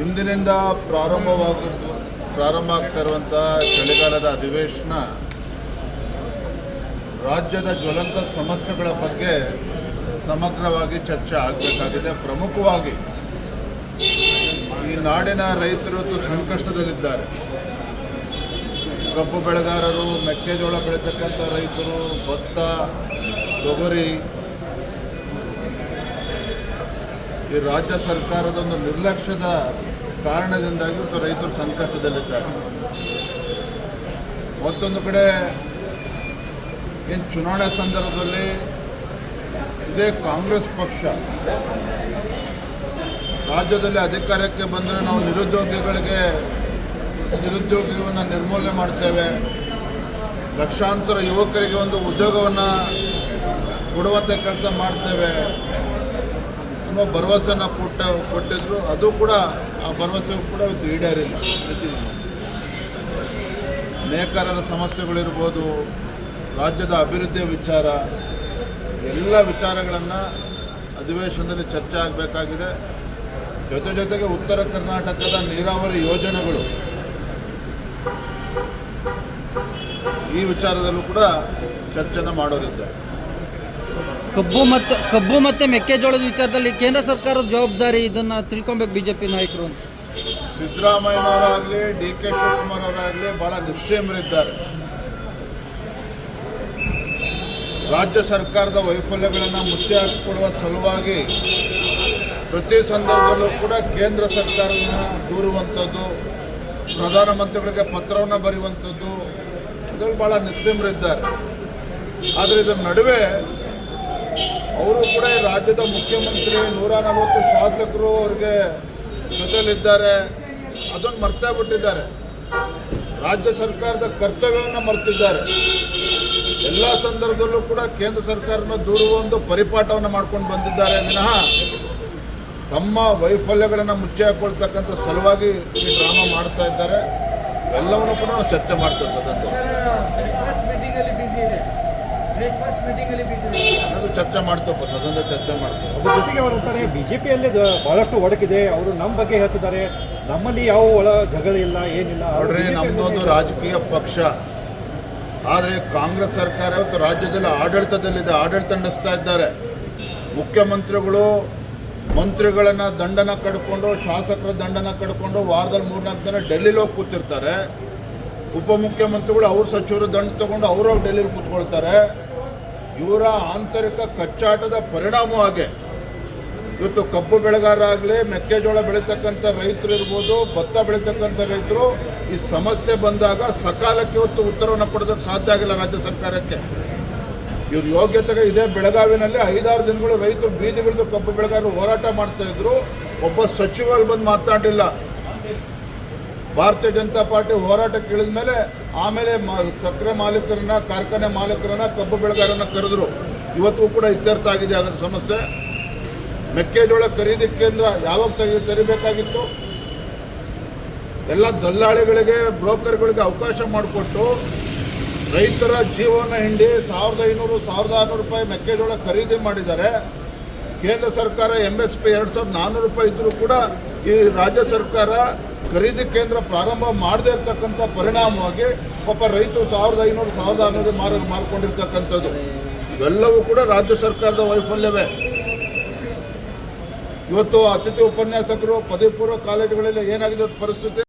ಇಂದಿನಿಂದ ಪ್ರಾರಂಭ ಆಗ್ತಾ ಇರುವಂಥ ಚಳಿಗಾಲದ ಅಧಿವೇಶನ ರಾಜ್ಯದ ಜ್ವಲಂತ ಸಮಸ್ಯೆಗಳ ಬಗ್ಗೆ ಸಮಗ್ರವಾಗಿ ಚರ್ಚೆ ಆಗಬೇಕಾಗಿದೆ. ಪ್ರಮುಖವಾಗಿ ಈ ನಾಡಿನ ರೈತರು ಸಂಕಷ್ಟದಲ್ಲಿದ್ದಾರೆ. ಕಬ್ಬು ಬೆಳೆಗಾರರು, ಮೆಕ್ಕೆಜೋಳ ಬೆಳೀತಕ್ಕಂಥ ರೈತರು, ಭತ್ತ, ತೊಗರಿ, ಈ ರಾಜ್ಯ ಸರ್ಕಾರದ ಒಂದು ನಿರ್ಲಕ್ಷ್ಯದ ಕಾರಣದಿಂದಾಗಿ ರೈತರು ಸಂಕಷ್ಟದಲ್ಲಿದ್ದಾರೆ. ಮತ್ತೊಂದು ಕಡೆ ಏನು ಚುನಾವಣೆ ಸಂದರ್ಭದಲ್ಲಿ ಇದೇ ಕಾಂಗ್ರೆಸ್ ಪಕ್ಷ ರಾಜ್ಯದಲ್ಲಿ ಅಧಿಕಾರಕ್ಕೆ ಬಂದರೆ ನಾವು ನಿರುದ್ಯೋಗಿಗಳನ್ನು ನಿರ್ಮೂಲನೆ ಮಾಡ್ತೇವೆ, ಲಕ್ಷಾಂತರ ಯುವಕರಿಗೆ ಒಂದು ಉದ್ಯೋಗವನ್ನು ಕೊಡುವಂಥ ಕೆಲಸ ಮಾಡ್ತೇವೆ ಅನ್ನೋ ಭರವಸೆಯನ್ನು ಕೊಟ್ಟಿದ್ರು. ಅದು ಕೂಡ ಆ ಭರವಸೆ ಕೂಡ ಇವತ್ತು ಈಡೇರಿಲ್ಲ. ನೇಕಾರರ ಸಮಸ್ಯೆಗಳಿರ್ಬೋದು, ರಾಜ್ಯದ ಅಭಿವೃದ್ಧಿಯ ವಿಚಾರ, ಎಲ್ಲ ವಿಚಾರಗಳನ್ನು ಅಧಿವೇಶನದಲ್ಲಿ ಚರ್ಚೆ ಆಗಬೇಕಾಗಿದೆ. ಜೊತೆಗೆ ಉತ್ತರ ಕರ್ನಾಟಕದ ನೀರಾವರಿ ಯೋಜನೆಗಳು, ಈ ವಿಚಾರದಲ್ಲೂ ಕೂಡ ಚರ್ಚೆನ ಮಾಡೋರಿದ್ದಾರೆ. ಕಬ್ಬು ಮತ್ತು ಮೆಕ್ಕೆಜೋಳದ ವಿಚಾರದಲ್ಲಿ ಕೇಂದ್ರ ಸರ್ಕಾರದ ಜವಾಬ್ದಾರಿ, ಇದನ್ನು ತಿಳ್ಕೊಬೇಕು ಬಿಜೆಪಿ ನಾಯಕರು ಅಂತ. ಸಿದ್ದರಾಮಯ್ಯನವರಾಗಲಿ, ಡಿ ಕೆ ಶಿವಕುಮಾರ್ ಅವರಾಗಲಿ ಭಾಳ ನಿಶ್ಚಯರಿದ್ದಾರೆ. ರಾಜ್ಯ ಸರ್ಕಾರದ ವೈಫಲ್ಯಗಳನ್ನು ಮುಚ್ಚಿ ಹಾಕಿಕೊಳ್ಳುವ ಸಲುವಾಗಿ ಪ್ರತಿ ಸಂದರ್ಭದಲ್ಲೂ ಕೂಡ ಕೇಂದ್ರ ಸರ್ಕಾರವನ್ನು ದೂರುವಂಥದ್ದು, ಪ್ರಧಾನಮಂತ್ರಿಗಳಿಗೆ ಪತ್ರವನ್ನು ಬರೆಯುವಂಥದ್ದು, ಇದರಲ್ಲಿ ಭಾಳ ನಿಶ್ಚಯರಿದ್ದಾರೆ. ಆದರೆ ಇದರ ನಡುವೆ ಅವರು ಕೂಡ ರಾಜ್ಯದ ಮುಖ್ಯಮಂತ್ರಿ, 140 ಶಾಸಕರು ಅವರಿಗೆ ಜೊತೆಯಲ್ಲಿದ್ದಾರೆ. ಅದನ್ನು ಮರ್ತೇ ಬಿಟ್ಟಿದ್ದಾರೆ. ರಾಜ್ಯ ಸರ್ಕಾರದ ಕರ್ತವ್ಯವನ್ನು ಮರೆತಿದ್ದಾರೆ. ಎಲ್ಲ ಸಂದರ್ಭದಲ್ಲೂ ಕೂಡ ಕೇಂದ್ರ ಸರ್ಕಾರನ ದೂರುವ ಒಂದು ಪರಿಪಾಠವನ್ನು ಮಾಡ್ಕೊಂಡು ಬಂದಿದ್ದಾರೆ ವಿನಃ ತಮ್ಮ ವೈಫಲ್ಯಗಳನ್ನು ಮುಚ್ಚಿ ಹಾಕೊಳ್ತಕ್ಕಂಥ ಸಲುವಾಗಿ ಈ ಡ್ರಾಮಾ ಮಾಡ್ತಾ ಇದ್ದಾರೆ. ಎಲ್ಲವನ್ನೂ ಕೂಡ ನಾವು ಚರ್ಚೆ ಮಾಡ್ತಾ ಇದ್ದೀವಿ. ಅದು ಚರ್ಚೆ ಮಾಡ್ತೇವೆ, ಸದನದ ಚರ್ಚೆ ಮಾಡ್ತೇವೆ. ಅದ್ರ ಜೊತೆಗೆ ಅವರು ಅಂತಾರೆ ಬಿಜೆಪಿಯಲ್ಲಿ ಬಹಳಷ್ಟು ಒಡಕಿದೆ, ಅವರು ನಮ್ಮ ಬಗ್ಗೆ ಹೇಳ್ತಿದ್ದಾರೆ, ನಮ್ಮಲ್ಲಿ ಯಾವ ಒಳ ಜಗಳ ಇಲ್ಲ, ಏನಿಲ್ಲ. ನೋಡ್ರಿ, ನಮ್ಮದೊಂದು ರಾಜಕೀಯ ಪಕ್ಷ. ಆದರೆ ಕಾಂಗ್ರೆಸ್ ಸರ್ಕಾರ ಇವತ್ತು ರಾಜ್ಯದಲ್ಲಿ ಆಡಳಿತದಲ್ಲಿದೆ, ಆಡಳಿತ ನಡೆಸ್ತಾ ಇದ್ದಾರೆ. ಮುಖ್ಯಮಂತ್ರಿಗಳು ಮಂತ್ರಿಗಳನ್ನು ದಂಡನ ಕಡ್ಕೊಂಡು, ಶಾಸಕರ ದಂಡನ ಕಡ್ಕೊಂಡು ವಾರದಲ್ಲಿ 3-4 ದಿನ ಡೆಲ್ಲಿಲಿ ಹೋಗಿ ಕೂತಿರ್ತಾರೆ. ಉಪಮುಖ್ಯಮಂತ್ರಿಗಳು ಅವ್ರ ಸಚಿವರು ದಂಡ ತಗೊಂಡು ಅವರು ಡೆಲ್ಲಿಲಿ ಕೂತ್ಕೊಳ್ತಾರೆ. ಇವರ ಆಂತರಿಕ ಕಚ್ಚಾಟದ ಪರಿಣಾಮವಾಗಿ ಇವತ್ತು ಕಬ್ಬು ಬೆಳೆಗಾರರಾಗಲಿ, ಮೆಕ್ಕೆಜೋಳ ಬೆಳೀತಕ್ಕಂಥ ರೈತರು ಇರ್ಬೋದು, ಭತ್ತ ಬೆಳೀತಕ್ಕಂಥ ರೈತರು ಈ ಸಮಸ್ಯೆ ಬಂದಾಗ ಸಕಾಲಕ್ಕೆ ಇವತ್ತು ಉತ್ತರವನ್ನು ಕೊಡೋದಕ್ಕೆ ಸಾಧ್ಯ ಆಗಿಲ್ಲ ರಾಜ್ಯ ಸರ್ಕಾರಕ್ಕೆ. ಇವ್ರ ಯೋಗ್ಯತೆಗೆ ಇದೇ ಬೆಳಗಾವಿನಲ್ಲಿ 5-6 ದಿನಗಳು ರೈತರು ಬೀದಿಗಿಳಿದು ಕಬ್ಬು ಬೆಳೆಗಾರರು ಹೋರಾಟ ಮಾಡ್ತಾಯಿದ್ರು. ಒಬ್ಬ ಸಚಿವರು ಬಂದು ಮಾತನಾಡಲಿಲ್ಲ. ಭಾರತೀಯ ಜನತಾ ಪಾರ್ಟಿ ಹೋರಾಟಕ್ಕೆ ಇಳಿದ ಮೇಲೆ ಆಮೇಲೆ ಸಕ್ಕರೆ ಮಾಲೀಕರನ್ನ, ಕಾರ್ಖಾನೆ ಮಾಲೀಕರನ್ನ, ಕಬ್ಬು ಬೆಳೆಗಾರರನ್ನ ಕರೆದ್ರು. ಇವತ್ತು ಕೂಡ ಇತ್ಯರ್ಥ ಆಗಿದೆ ಅದರ ಸಮಸ್ಯೆ. ಮೆಕ್ಕೆಜೋಳ ಖರೀದಿ ಕೇಂದ್ರ ಯಾವಾಗ ತೆರಿಬೇಕಾಗಿತ್ತು? ಎಲ್ಲ ದಲ್ಲಾಳಿಗಳಿಗೆ, ಬ್ರೋಕರ್ಗಳಿಗೆ ಅವಕಾಶ ಮಾಡಿಕೊಟ್ಟು ರೈತರ ಜೀವನ ಹಿಂಡಿ 1500-1600 ರೂಪಾಯಿ ಮೆಕ್ಕೆಜೋಳ ಖರೀದಿ ಮಾಡಿದ್ದಾರೆ. ಕೇಂದ್ರ ಸರ್ಕಾರ MSP 2400 ರೂಪಾಯಿ ಇದ್ದರೂ ಕೂಡ ಈ ರಾಜ್ಯ ಸರ್ಕಾರ ಖರೀದಿ ಕೇಂದ್ರ ಪ್ರಾರಂಭ ಮಾಡದೇ ಇರತಕ್ಕಂಥ ಪರಿಣಾಮವಾಗಿ ಪಾಪ ರೈತರು 1500-1600 ಮಾರ್ಕೊಂಡಿರ್ತಕ್ಕಂಥದ್ದು. ಇವೆಲ್ಲವೂ ಕೂಡ ರಾಜ್ಯ ಸರ್ಕಾರದ ವೈಫಲ್ಯವೇ. ಇವತ್ತು ಅತಿಥಿ ಉಪನ್ಯಾಸಕರು, ಪದವಿ ಪೂರ್ವ ಕಾಲೇಜುಗಳಲ್ಲಿ ಏನಾಗಿದೆ ಪರಿಸ್ಥಿತಿ?